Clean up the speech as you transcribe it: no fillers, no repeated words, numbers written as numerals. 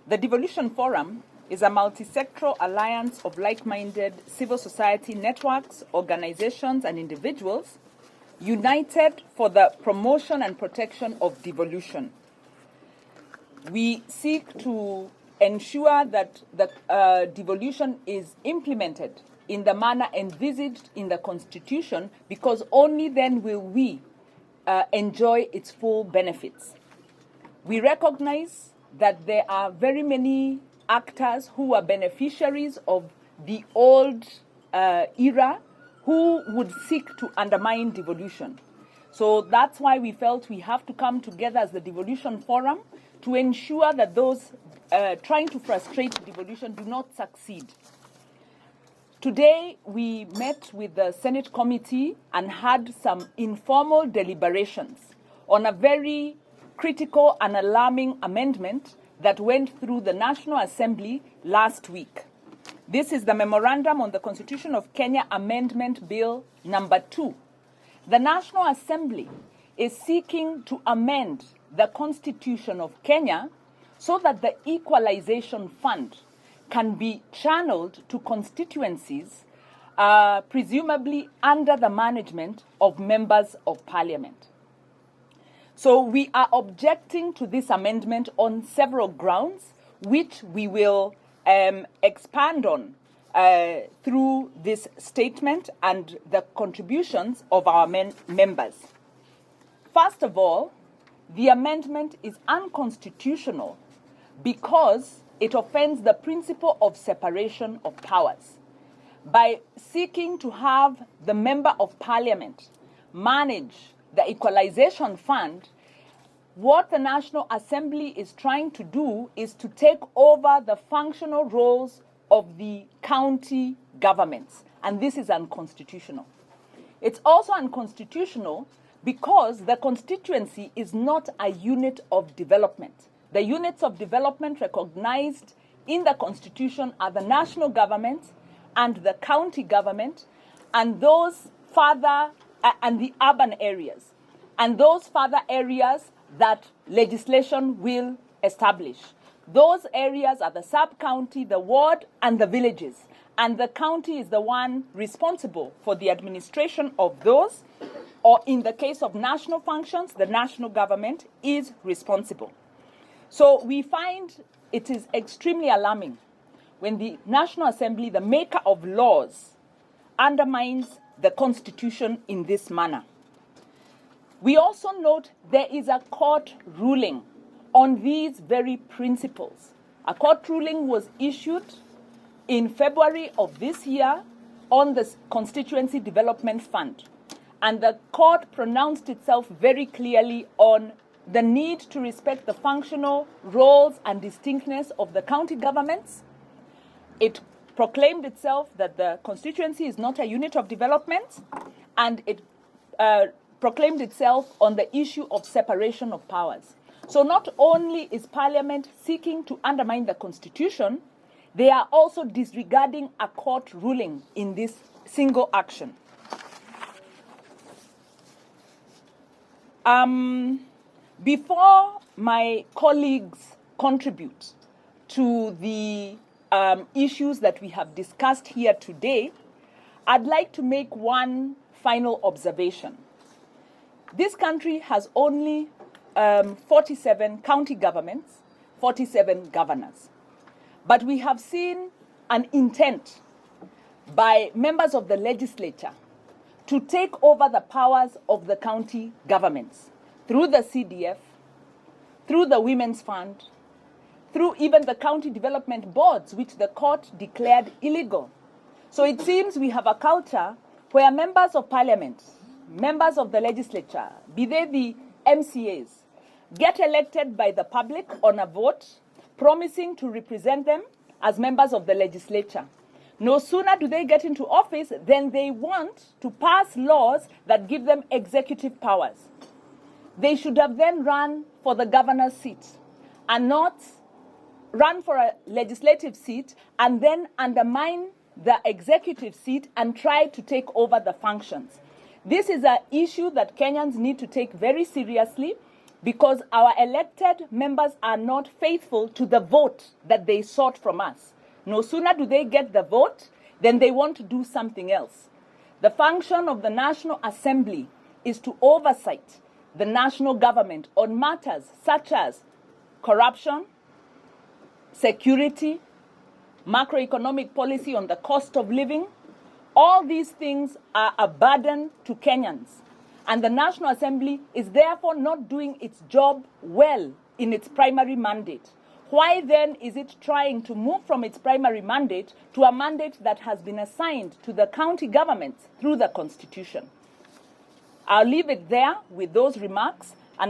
The Devolution Forum is a multi-sectoral alliance of like-minded civil society networks, organizations, and individuals united for the promotion and protection of devolution. We seek to ensure that the devolution is implemented in the manner envisaged in the Constitution, because only then will we enjoy its full benefits. We recognize that there are very many actors who are beneficiaries of the old era who would seek to undermine devolution. So that's why we felt we have to come together as the Devolution Forum to ensure that those trying to frustrate devolution do not succeed. Today, we met with the Senate committee and had some informal deliberations on a very critical and alarming amendment that went through the National Assembly last week. This is the Memorandum on the Constitution of Kenya Amendment Bill number 2. The National Assembly is seeking to amend the Constitution of Kenya so that the equalization fund can be channeled to constituencies, presumably under the management of members of parliament. So we are objecting to this amendment on several grounds, which we will expand on through this statement and the contributions of our members. First of all, the amendment is unconstitutional because it offends the principle of separation of powers. By seeking to have the member of parliament manage the equalization fund, what the National Assembly is trying to do is to take over the functional roles of the county governments, and this is unconstitutional. It's also unconstitutional because the constituency is not a unit of development. The units of development recognized in the Constitution are the national government and the county government, and those further and the urban areas, and those further areas that legislation will establish. Those areas are the sub-county, the ward, and the villages. And the county is the one responsible for the administration of those, or in the case of national functions, the national government is responsible. So we find it is extremely alarming when the National Assembly, the maker of laws, undermines the Constitution in this manner. We also note there is a court ruling on these very principles. A court ruling was issued in February of this year on the Constituency Development Fund. And the court pronounced itself very clearly on the need to respect the functional roles and distinctness of the county governments. It proclaimed itself that the constituency is not a unit of development, and it proclaimed itself on the issue of separation of powers. So not only is Parliament seeking to undermine the Constitution, they are also disregarding a court ruling in this single action. Before my colleagues contribute to the issues that we have discussed here today, I'd like to make one final observation. This country has only 47 county governments, 47 governors. But we have seen an intent by members of the legislature to take over the powers of the county governments through the CDF, through the Women's Fund, through even the county development boards, which the court declared illegal. So it seems we have a culture where members of parliament, members of the legislature, be they the MCAs, get elected by the public on a vote, promising to represent them as members of the legislature. No sooner do they get into office than they want to pass laws that give them executive powers. They should have then run for the governor's seat and not run for a legislative seat and then undermine the executive seat and try to take over the functions. This is an issue that Kenyans need to take very seriously, because our elected members are not faithful to the vote that they sought from us. No sooner do they get the vote, then they want to do something else. The function of the National Assembly is to oversight the national government on matters such as corruption, security, macroeconomic policy on the cost of living. All these things are a burden to Kenyans. And the National Assembly is therefore not doing its job well in its primary mandate. Why then is it trying to move from its primary mandate to a mandate that has been assigned to the county governments through the Constitution? I'll leave it there with those remarks.